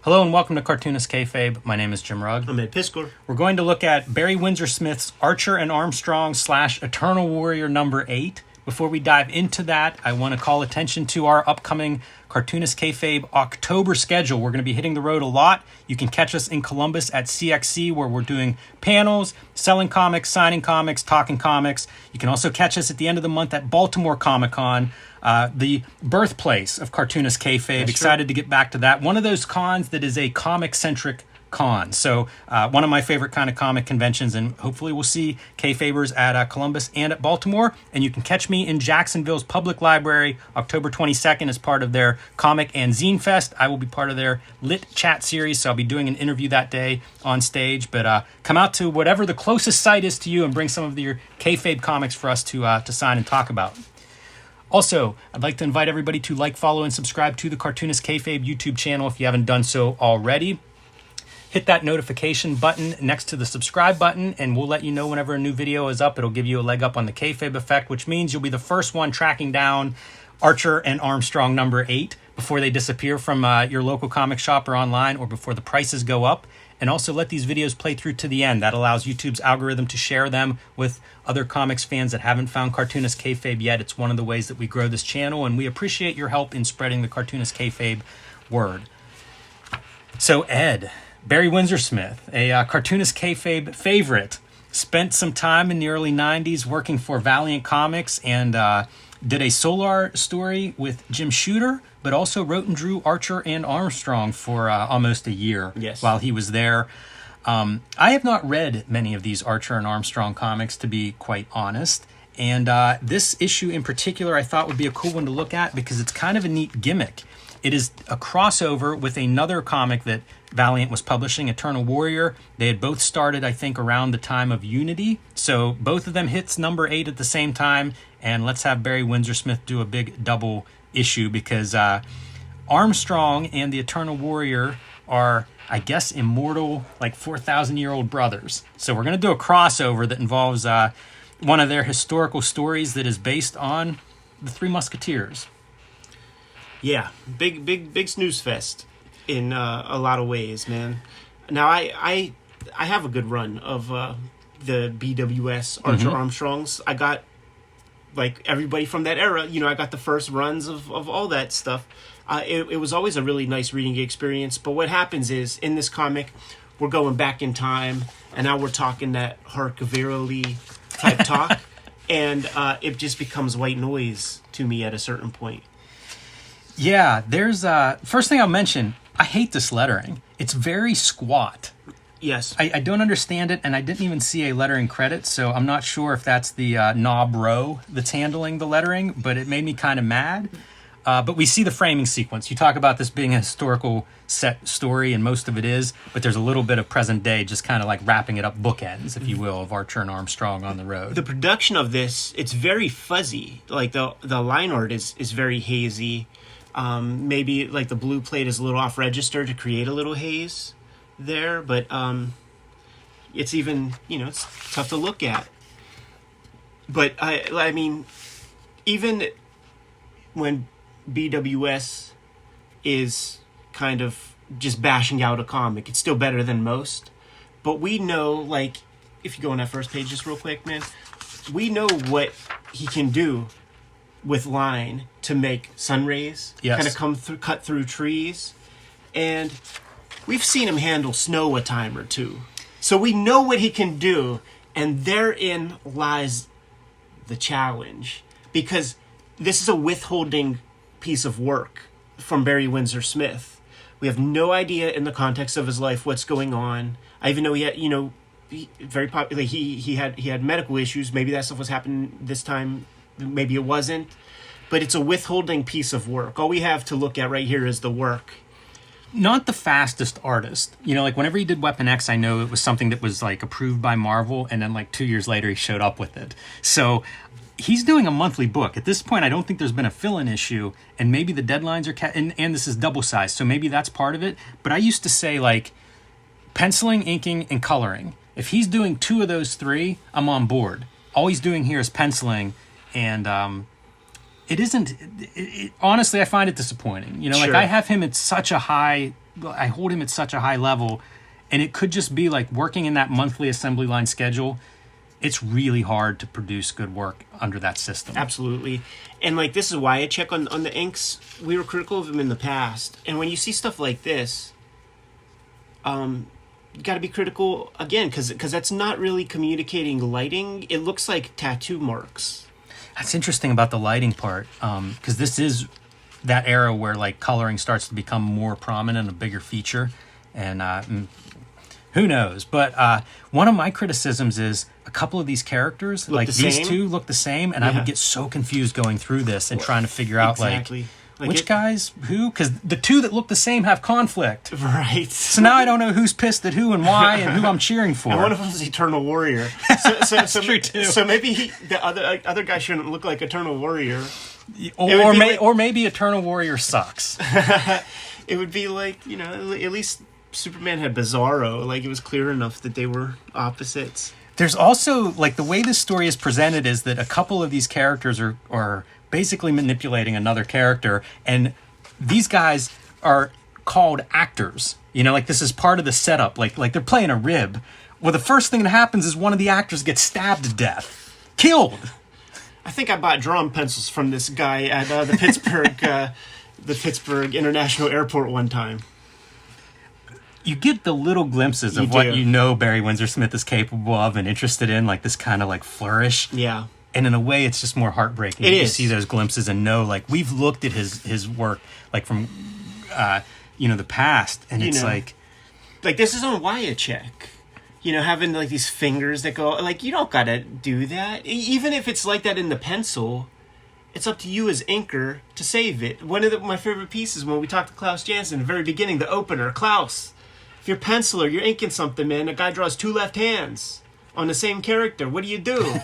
Hello and welcome to Cartoonist Kayfabe. My name is Jim Rugg. I'm Ed Piscor. We're going to look at Barry Windsor-Smith's Archer and Armstrong / Eternal Warrior number 8. Before we dive into that, I want to call attention to our upcoming Cartoonist Kayfabe October schedule. We're going to be hitting the road a lot. You can catch us in Columbus at CXC, where we're doing panels, selling comics, signing comics, talking comics. You can also catch us at the end of the month at Baltimore Comic-Con, the birthplace of Cartoonist Kayfabe. That's Excited to get back to that. One of those cons that is a comic-centric con. So one of my favorite kind of comic conventions, and hopefully we'll see Kayfabers at Columbus and at Baltimore. And you can catch me in Jacksonville's Public Library October 22nd as part of their Comic and Zine Fest. I will be part of their Lit Chat series, so I'll be doing an interview that day on stage. But come out to whatever the closest site is to you and bring some of your Kayfabe comics for us to sign and talk about. Also, I'd like to invite everybody to like, follow, and subscribe to the Cartoonist Kayfabe YouTube channel if you haven't done so already. Hit that notification button next to the subscribe button, and we'll let you know whenever a new video is up. It'll give you a leg up on the Kayfabe effect, which means you'll be the first one tracking down Archer and Armstrong number 8 before they disappear from your local comic shop or online, or before the prices go up. And also let these videos play through to the end. That allows YouTube's algorithm to share them with other comics fans that haven't found Cartoonist Kayfabe yet. It's one of the ways that we grow this channel, and we appreciate your help in spreading the Cartoonist Kayfabe word. So Ed, Barry Windsor-Smith, a Cartoonist Kayfabe favorite, spent some time in the early 90s working for Valiant Comics and did a Solar story with Jim Shooter, but also wrote and drew Archer and Armstrong for almost a year while he was there. I have not read many of these Archer and Armstrong comics, to be quite honest. And this issue in particular I thought would be a cool one to look at because it's kind of a neat gimmick. It is a crossover with another comic that Valiant was publishing, Eternal Warrior. They had both started, I think, around the time of Unity. So both of them hits number 8 at the same time. And let's have Barry Windsor-Smith do a big double issue because Armstrong and the Eternal Warrior are, I guess, immortal, like 4,000-year-old brothers. So we're going to do a crossover that involves one of their historical stories that is based on the Three Musketeers. Yeah, big snooze fest in a lot of ways, man. Now I have a good run of the BWS Archer Armstrongs. I got like everybody from that era. You know, I got the first runs of all that stuff. It was always a really nice reading experience. But what happens is in this comic, we're going back in time, and now we're talking that Hark-Verily type talk, and it just becomes white noise to me at a certain point. Yeah, there's first thing I'll mention, I hate this lettering. It's very squat. Yes. I don't understand it, and I didn't even see a lettering credit, so I'm not sure if that's the knob row that's handling the lettering, but it made me kind of mad. But we see the framing sequence. You talk about this being a historical set story, and most of it is, but there's a little bit of present day, just kind of like wrapping it up, bookends, if you will, of Archer and Armstrong on the road. The production of this, it's very fuzzy. Like the line art is very hazy. Maybe like the blue plate is a little off register to create a little haze there, but it's even, it's tough to look at. But I mean, even when BWS is kind of just bashing out a comic, it's still better than most. But we know, like, if you go on that first page just real quick, man, we know what he can do with line to make sun rays kind of cut through trees, and we've seen him handle snow a time or two, so we know what he can do, and therein lies the challenge, because this is a withholding piece of work from Barry Windsor-Smith. We have no idea in the context of his life what's going on. I even know he had, very popular. He had medical issues. Maybe that stuff was happening this time. Maybe it wasn't, but it's a withholding piece of work. All we have to look at right here is the work. Not the fastest artist. Like whenever he did Weapon X, I know it was something that was like approved by Marvel, and then like 2 years later he showed up with it. So he's doing a monthly book. At this point, I don't think there's been a fill-in issue, and maybe the deadlines are and this is double-sized, so maybe that's part of it. But I used to say, like, penciling, inking, and coloring. If he's doing 2 of those 3, I'm on board. All he's doing here is penciling, and it isn't... honestly, I find it disappointing. Like, I have him at such a high I hold him at such a high level, and it could just be like working in that monthly assembly line schedule. It's really hard to produce good work under that system. Absolutely. And like, this is why I check on the inks. We were critical of him in the past. And when you see stuff like this, you got to be critical again, because that's not really communicating lighting. It looks like tattoo marks. That's interesting about the lighting part, because this is that era where like coloring starts to become more prominent, a bigger feature. And who knows? But one of my criticisms is a couple of these characters, like these two, look the same, and I would get so confused going through this and trying to figure out like which guys who, because the two that look the same have conflict. Right. So now I don't know who's pissed at who and why and who I'm cheering for. And one of them is Eternal Warrior. So true too. So maybe the other guy shouldn't look like Eternal Warrior. Or maybe Eternal Warrior sucks. It would be like, at least Superman had Bizarro. Like, it was clear enough that they were opposites. There's also, like, the way this story is presented is that a couple of these characters are basically manipulating another character, and these guys are called actors. Like, this is part of the setup. Like they're playing a rib. Well, the first thing that happens is one of the actors gets stabbed to death. Killed. I think I bought drawing pencils from this guy at the Pittsburgh International Airport one time. You get the little glimpses of what Barry Windsor-Smith is capable of and interested in, like this kind of like flourish. Yeah. And in a way, it's just more heartbreaking. You see those glimpses and know, like, we've looked at his work, like, from, the past. And it's like... Like, this is on Wyatt check. Having, like, these fingers that go... Like, you don't gotta do that. Even if it's like that in the pencil, it's up to you as inker to save it. One of my favorite pieces, when we talked to Klaus Janson, the very beginning, the opener, Klaus... If you're a penciler, you're inking something, man. A guy draws two left hands on the same character. What do?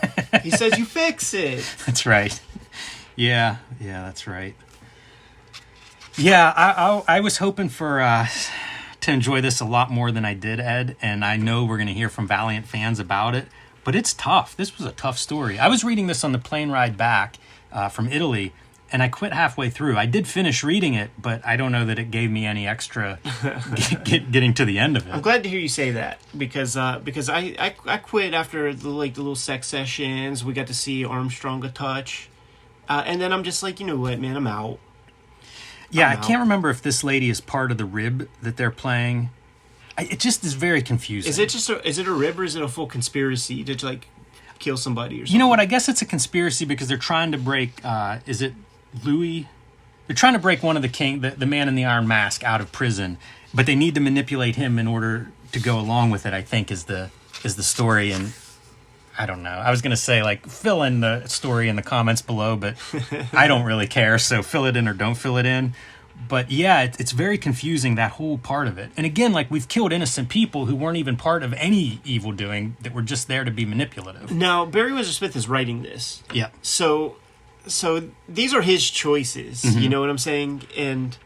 He says you fix it. That's right. Yeah, that's right. Yeah, I was hoping to enjoy this a lot more than I did, Ed, and I know we're going to hear from Valiant fans about it, but it's tough. This was a tough story. I was reading this on the plane ride back from Italy, and I quit halfway through. I did finish reading it, but I don't know that it gave me any extra getting to the end of it. I'm glad to hear you say that, because I quit after the little sex sessions. We got to see Armstrong a touch, and then I'm just like, you know what, man, I'm out. Yeah, I can't remember if this lady is part of the rib that they're playing. It just is very confusing. Is it a rib, or is it a full conspiracy to like kill somebody or something? You know what? I guess it's a conspiracy because they're trying to break. Is it Louis? They're trying to break one of the man in the iron mask out of prison, but they need to manipulate him in order to go along with it. I think is the story, and I don't know. I was gonna say like fill in the story in the comments below, but I don't really care. So fill it in or don't fill it in. But yeah, it's very confusing, that whole part of it. And again, like, we've killed innocent people who weren't even part of any evil doing, that were just there to be manipulative. Now, Barry Windsor-Smith is writing this. Yeah. So these are his choices, you know what I'm saying? And,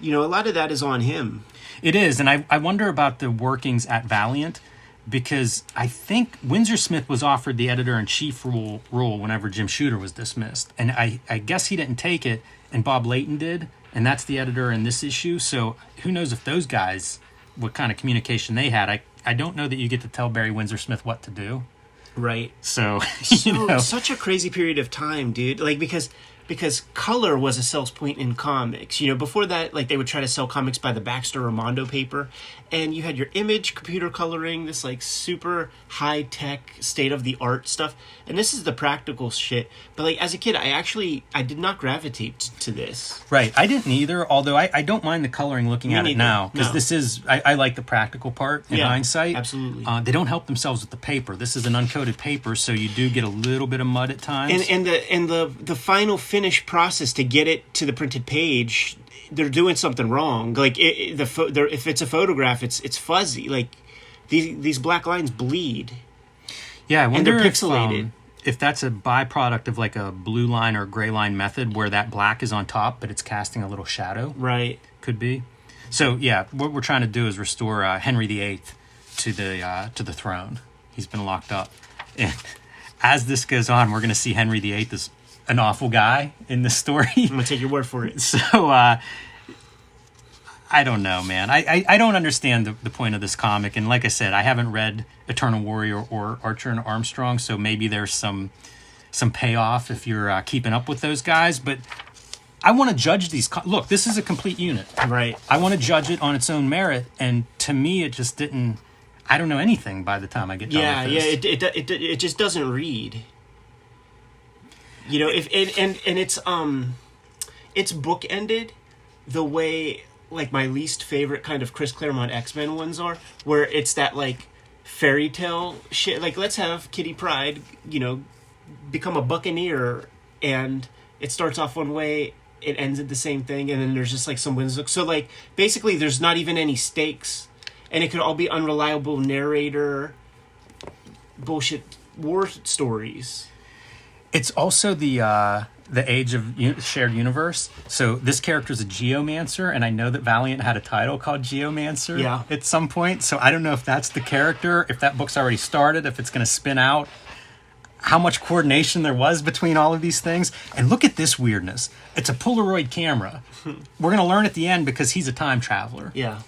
a lot of that is on him. It is, and I wonder about the workings at Valiant, because I think Windsor-Smith was offered the editor-in-chief role whenever Jim Shooter was dismissed. And I guess he didn't take it, and Bob Layton did. And that's the editor in this issue. So who knows if those guys, what kind of communication they had. I don't know that you get to tell Barry Windsor-Smith what to do. Right. So, such a crazy period of time, dude. Like, because color was a sales point in comics. Before that, like, they would try to sell comics by the Baxter Raimondo paper. And you had your image computer coloring, this, like, super high-tech, state-of-the-art stuff. And this is the practical shit. But, like, as a kid, I did not gravitate to this. Right. I didn't either, although I don't mind the coloring looking at it now. Because this is... I like the practical part in hindsight. Absolutely. They don't help themselves with the paper. This is an uncoated paper, so you do get a little bit of mud at times. And the final finish process to get it to the printed page, they're doing something wrong. Like, if it's a photograph, it's fuzzy. Like, these black lines bleed. Yeah, I wonder and they're pixelated. If that's a byproduct of like a blue line or gray line method where that black is on top, but it's casting a little shadow. Right. Could be. So yeah, what we're trying to do is restore Henry VIII to the throne. He's been locked up, and as this goes on, we're going to see Henry VIII as an awful guy in this story. I'm going to take your word for it. So I don't know, man. I don't understand the point of this comic. And like I said, I haven't read Eternal Warrior or Archer and Armstrong, so maybe there's some payoff if you're keeping up with those guys. But I want to judge these. Look, this is a complete unit. Right. I want to judge it on its own merit. And to me, it just didn't... I don't know anything by the time I get done with this. It just doesn't read. You know, if and it's bookended the way like my least favorite kind of Chris Claremont X-Men ones are, where it's that like fairy tale shit. Like, let's have Kitty Pryde, you know, become a buccaneer, and it starts off one way, it ends at the same thing, and then there's just like some wins. So like basically, there's not even any stakes, and it could all be unreliable narrator bullshit war stories. It's also the age of shared universe. So this character is a geomancer, and I know that Valiant had a title called Geomancer at some point. So I don't know if that's the character, if that book's already started, if it's going to spin out, how much coordination there was between all of these things. And look at this weirdness. It's a Polaroid camera. We're going to learn at the end because he's a time traveler. Yeah.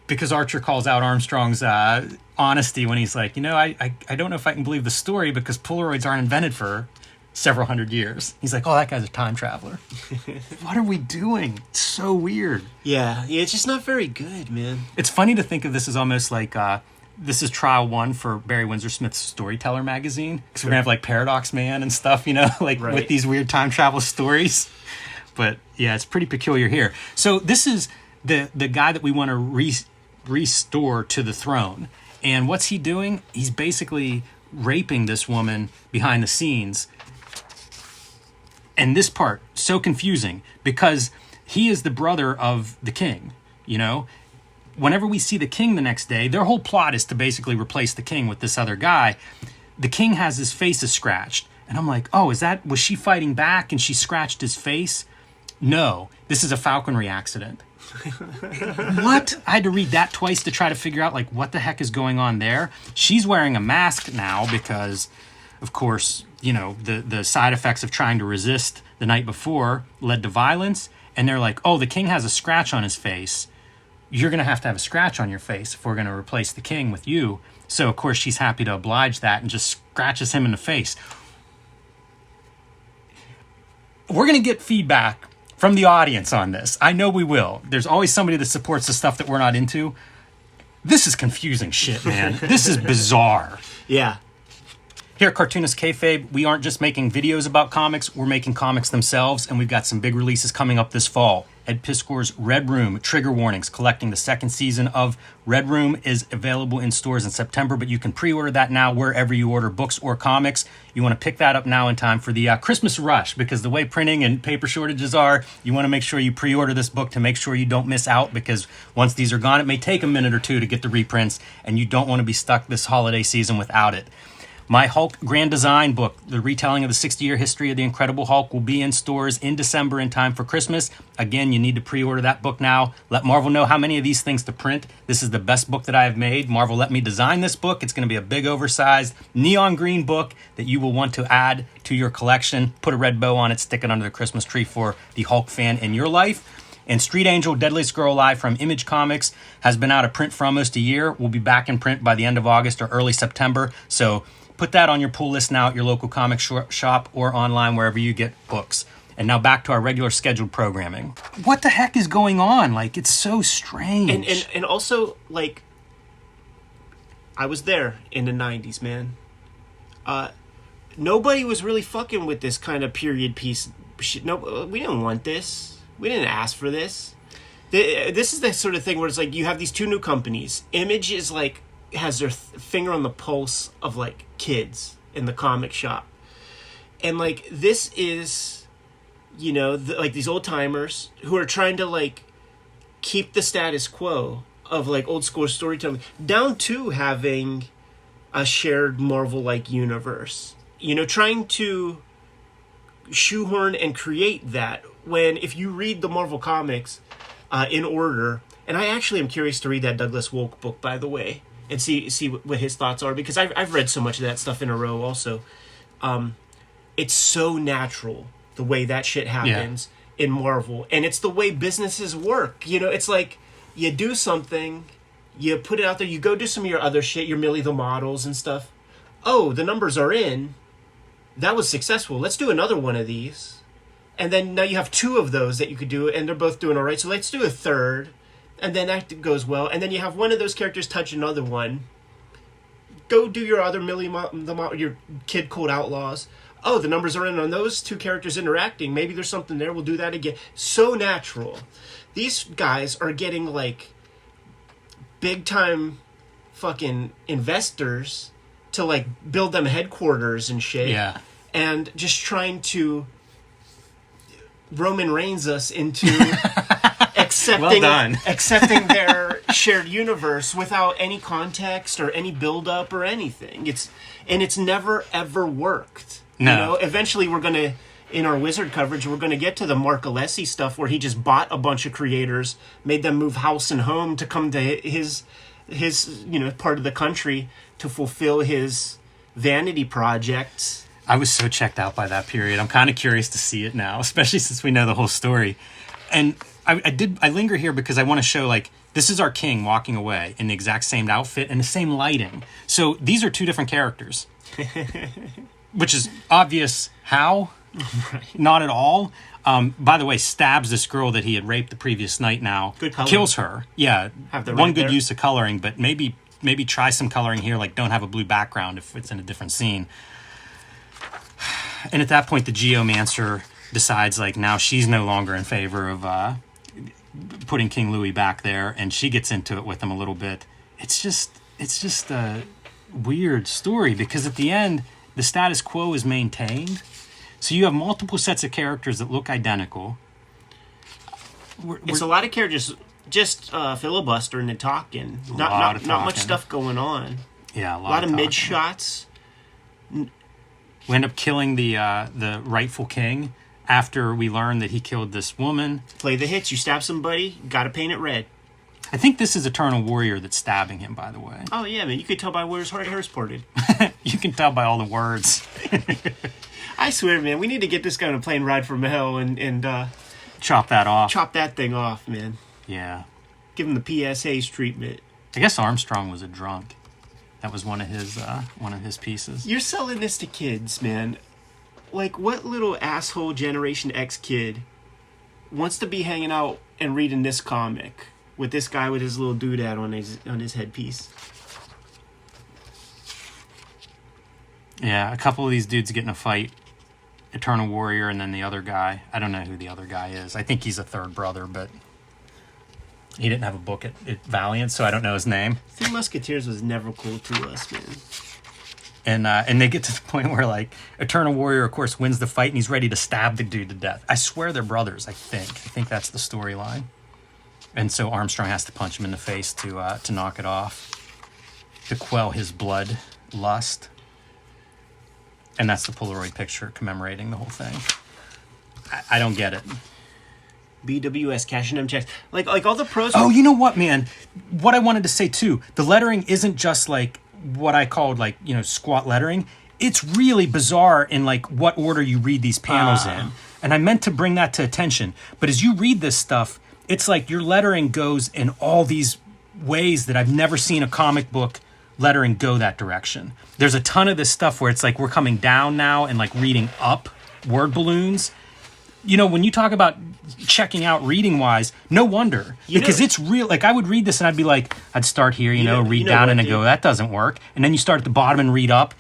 Because Archer calls out Armstrong's honesty when he's like, you know, I don't know if I can believe the story because Polaroids aren't invented for several hundred years. He's like, oh, that guy's a time traveler. What are we doing? It's so weird. Yeah, it's just not very good, man. It's funny to think of this as almost like this is trial one for Barry Windsor-Smith's Storyteller magazine. Because we're going to have like Paradox Man and stuff, you know, like with these weird time travel stories. But yeah, it's pretty peculiar here. So this is the guy that we want to restore to the throne. And what's he doing? He's basically raping this woman behind the scenes. And this part, so confusing, because he is the brother of the king, you know? Whenever we see the king the next day, their whole plot is to basically replace the king with this other guy. The king has his face is scratched. And I'm like, oh, was she fighting back and she scratched his face? No, this is a falconry accident. What? I had to read that twice to try to figure out, like, what the heck is going on there. She's wearing a mask now because, of course, you know, the side effects of trying to resist the night before led to violence. And they're like, oh, the king has a scratch on his face. You're going to have a scratch on your face if we're going to replace the king with you. So, of course, she's happy to oblige that and just scratches him in the face. We're going to get feedback from the audience on this. I know we will. There's always somebody that supports the stuff that we're not into. This is confusing shit, man. This is bizarre. Yeah. Here at Cartoonist Kayfabe, we aren't just making videos about comics, we're making comics themselves, and we've got some big releases coming up this fall. Ed Piskor's Red Room, Trigger Warnings, collecting the second season of Red Room, is available in stores in September, but you can pre-order that now wherever you order books or comics. You want to pick that up now in time for the Christmas rush, because the way printing and paper shortages are, you want to make sure you pre-order this book to make sure you don't miss out, because once these are gone, it may take a minute or two to get the reprints, and you don't want to be stuck this holiday season without it. My Hulk Grand Design book, the retelling of the 60-year history of the Incredible Hulk, will be in stores in December in time for Christmas. Again, you need to pre-order that book now. Let Marvel know how many of these things to print. This is the best book that I have made. Marvel let me design this book. It's going to be a big, oversized, neon green book that you will want to add to your collection. Put a red bow on it, stick it under the Christmas tree for the Hulk fan in your life. And Street Angel, Deadliest Girl Alive from Image Comics has been out of print for almost a year. We'll be back in print by the end of August or early September. So put that on your pull list now at your local comic shop or online wherever you get books. And now back to our regular scheduled programming. What the heck is going on? Like, it's so strange. And also, like, I was there in the 90s, man. Nobody was really fucking with this kind of period piece shit. No, we didn't want this. We didn't ask for this. This is the sort of thing where it's like you have these two new companies. Image is like, has their finger on the pulse of like kids in the comic shop, and like this is, you know, like these old timers who are trying to like keep the status quo of like old school storytelling down to having a shared Marvel like universe, you know, trying to shoehorn and create that, when if you read the Marvel comics in order, and I actually am curious to read that Douglas Wolk book, by the way, and see what his thoughts are, because I've read so much of that stuff in a row also. It's so natural the way that shit happens. in Marvel, and it's the way businesses work. You know, it's like you do something, you put it out there, you go do some of your other shit, your Millie the Models and stuff. Oh, the numbers are in. That was successful. Let's do another one of these. And then now you have 2 of those that you could do, and they're both doing all right. So let's do a third. And then that goes well. And then you have one of those characters touch another one. Go do your other your Kid Cold Outlaws. Oh, the numbers are in on those 2 characters interacting. Maybe there's something there. We'll do that again. So natural. These guys are getting, like, big-time fucking investors to, like, build them headquarters and shit. Yeah. And just trying to Roman Reigns us into accepting their shared universe without any context or any build-up or anything. It's never, ever worked. No. You know, eventually we're going to, in our Wizard coverage, we're going to get to the Mark Alessi stuff where he just bought a bunch of creators, made them move house and home to come to his part of the country to fulfill his vanity projects. I was so checked out by that period. I'm kind of curious to see it now, especially since we know the whole story. And I linger here because I want to show, like, this is our king walking away in the exact same outfit and the same lighting. So these are 2 different characters, which is obvious how, right. Not at all. By the way, stabs this girl that he had raped the previous night now. Good coloring. Kills her. Yeah. One good there. use of coloring, but maybe try some coloring here, like don't have a blue background if it's in a different scene. And at that point, the Geomancer decides, like, now she's no longer in favor of putting King Louis back there, and she gets into it with him a little bit. It's just a weird story, because at the end, the status quo is maintained. So you have multiple sets of characters that look identical. It's a lot of characters just filibustering and talking. Not much stuff going on. Yeah, a lot of mid shots. We end up killing the rightful king after we learn that he killed this woman. Play the hits. You stab somebody, gotta paint it red. I think this is Eternal Warrior that's stabbing him, by the way. Oh, yeah, man. You could tell by where his hair's parted. You can tell by all the words. I swear, man, we need to get this guy on a plane ride from hell and chop that off. Chop that thing off, man. Yeah. Give him the PSA's treatment. I guess Armstrong was a drunk. That was one of his pieces. You're selling this to kids, man. Like, what little asshole Generation X kid wants to be hanging out and reading this comic with this guy with his little doodad on his headpiece? Yeah, a couple of these dudes get in a fight. Eternal Warrior and then the other guy. I don't know who the other guy is. I think he's a third brother, but he didn't have a book at Valiant, so I don't know his name. Three Musketeers was never cool to us, man. And they get to the point where, like, Eternal Warrior, of course, wins the fight, and he's ready to stab the dude to death. I swear they're brothers, I think that's the storyline. And so Armstrong has to punch him in the face to knock it off, to quell his blood lust. And that's the Polaroid picture commemorating the whole thing. I don't get it. BWS cashing them checks. Like all the pros. Oh, you know what, man? What I wanted to say too, the lettering isn't just like what I called, like, you know, squat lettering. It's really bizarre in, like, what order you read these panels in. And I meant to bring that to attention. But as you read this stuff, it's like your lettering goes in all these ways that I've never seen a comic book lettering go that direction. There's a ton of this stuff where it's like we're coming down now and, like, reading up word balloons. You know, when you talk about checking out reading wise, no wonder. Because it's real. Like, I would read this and I'd be like, I'd start here, read down and go, that doesn't work. And then you start at the bottom and read up.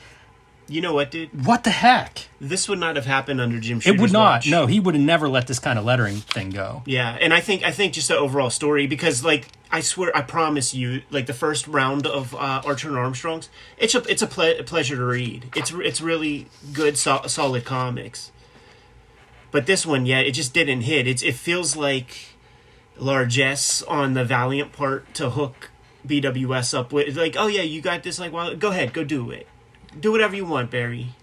You know what, dude? What the heck? This would not have happened under Jim Shooter's It would not. watch. No, he would have never let this kind of lettering thing go. Yeah, and I think just the overall story, because, like, I swear, I promise you, like, the first round of Archer and Armstrongs, it's a pleasure to read. It's really good, solid comics. But this one, it just didn't hit. It feels like largesse on the Valiant part to hook BWS up with, like, oh yeah, you got this, like, well, go ahead, go do it. Do whatever you want, Barry.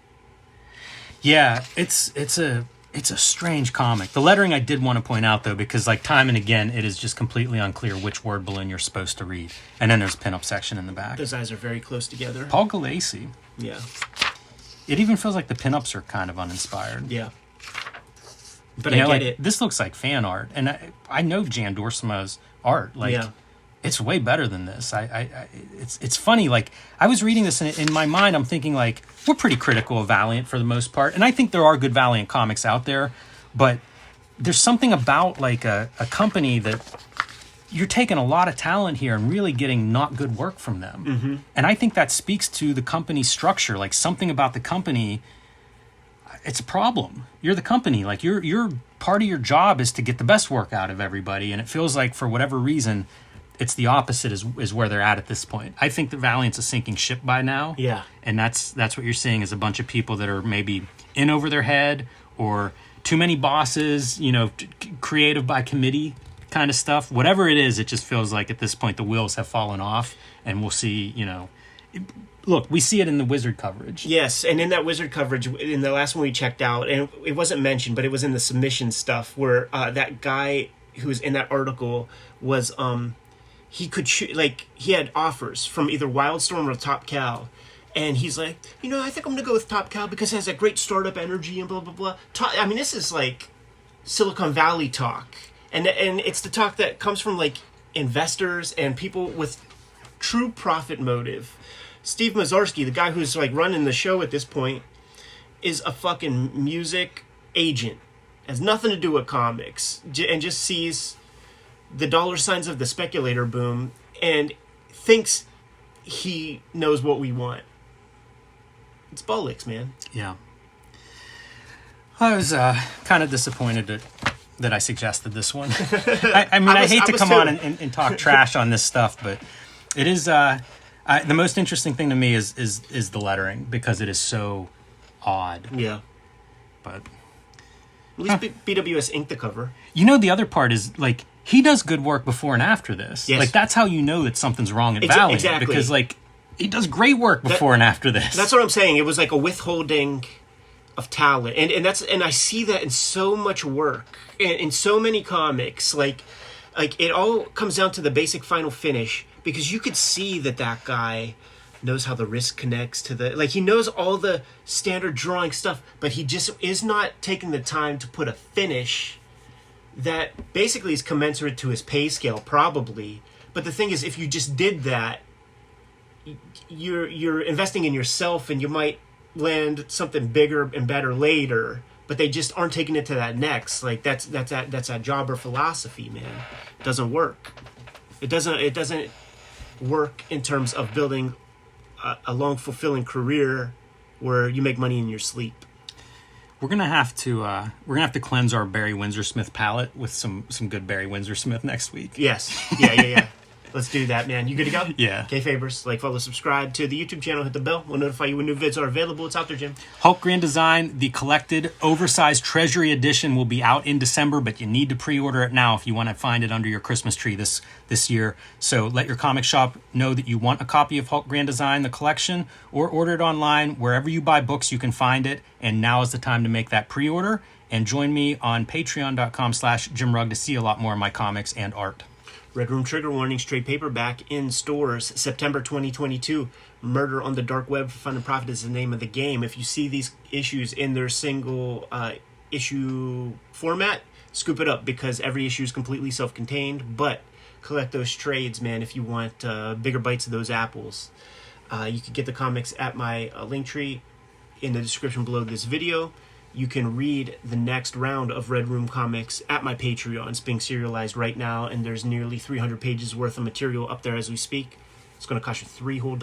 Yeah, it's a strange comic. The lettering I did want to point out, though, because, like, time and again, it is just completely unclear which word balloon you're supposed to read. And then there's a pinup section in the back. Those eyes are very close together. Paul Galassi. Yeah. It even feels like the pinups are kind of uninspired. Yeah. But You know, I like, get it. this looks like fan art, and I know Jan Dorsema's art. Like, Yeah. it's way better than this. It's funny. Like, I was reading this, and in my mind, I'm thinking, like, we're pretty critical of Valiant for the most part, and I think there are good Valiant comics out there, but there's something about, like, a company that you're taking a lot of talent here and really getting not good work from them. Mm-hmm. And I think that speaks to the company's structure. Like, something about the company, it's a problem. You're the company. Like, you're part of your job is to get the best work out of everybody, and it feels like for whatever reason, it's the opposite is where they're at this point. I think that Valiant's a sinking ship by now. Yeah. And that's what you're seeing is a bunch of people that are maybe in over their head or too many bosses, you know, creative by committee kind of stuff. Whatever it is, it just feels like at this point the wheels have fallen off, and we'll see, you know. Look, we see it in the Wizard coverage. Yes, and in that Wizard coverage, in the last one we checked out, and it wasn't mentioned, but it was in the submission stuff, where that guy who was in that article was, he could shoot, like, he had offers from either Wildstorm or Top Cow, and he's like, you know, I think I'm going to go with Top Cow because it has that great startup energy and blah, blah, blah. I mean, this is like Silicon Valley talk, and it's the talk that comes from, like, investors and people with true profit motive. Steve Mazarski, the guy who's, like, running the show at this point, is a fucking music agent. Has nothing to do with comics, and just sees the dollar signs of the speculator boom and thinks he knows what we want. It's bollocks, man. Yeah. I was kind of disappointed that I suggested this one. I mean, I hate to come on and talk trash on this stuff, but it is the most interesting thing to me is the lettering, because it is so odd. Yeah. But at least BWS inked the cover. You know, the other part is, like, he does good work before and after this. Yes. Like, that's how you know that something's wrong at Valiant. Exactly. Because, like, he does great work before and after this. That's what I'm saying. It was like a withholding of talent. And I see that in so much work. In so many comics. Like it all comes down to the basic final finish. Because you could see that guy knows how the wrist connects to the... Like, he knows all the standard drawing stuff, but he just is not taking the time to put a finish that basically is commensurate to his pay scale, probably. But the thing is, if you just did that, you're investing in yourself, and you might land something bigger and better later, but they just aren't taking it to that next. Like, that's that jobber philosophy, man. It doesn't work. It doesn't work in terms of building a long, fulfilling career where you make money in your sleep. We're gonna have to cleanse our Barry Windsor-Smith palette with some good Barry Windsor-Smith next week. Yes. Yeah. Let's do that, man. You good to go? Yeah. Kayfabers, like, follow, subscribe to the YouTube channel, hit the bell. We'll notify you when new vids are available. It's out there, Jim. Hulk Grand Design, the collected oversized Treasury Edition, will be out in December, but you need to pre-order it now if you want to find it under your Christmas tree this year. So let your comic shop know that you want a copy of Hulk Grand Design, the collection, or order it online. Wherever you buy books, you can find it, and now is the time to make that pre-order. And join me on patreon.com/JimRugg to see a lot more of my comics and art. Red Room Trigger Warnings trade paperback in stores September 2022. Murder on the Dark Web for Fun and Profit is the name of the game. If you see these issues in their single issue format, scoop it up, because every issue is completely self-contained. But collect those trades, man, if you want bigger bites of those apples. You can get the comics at my link tree in the description below this video. You can read the next round of Red Room comics at my Patreon. It's being serialized right now, and there's nearly 300 pages worth of material up there as we speak. It's going to cost you $3 whole,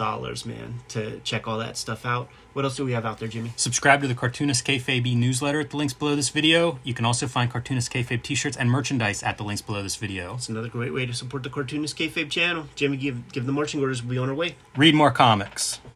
man, to check all that stuff out. What else do we have out there, Jimmy? Subscribe to the Cartoonist Kayfabe newsletter at the links below this video. You can also find Cartoonist Kayfabe t-shirts and merchandise at the links below this video. It's another great way to support the Cartoonist Kayfabe channel. Jimmy, give the marching orders. We'll be on our way. Read more comics.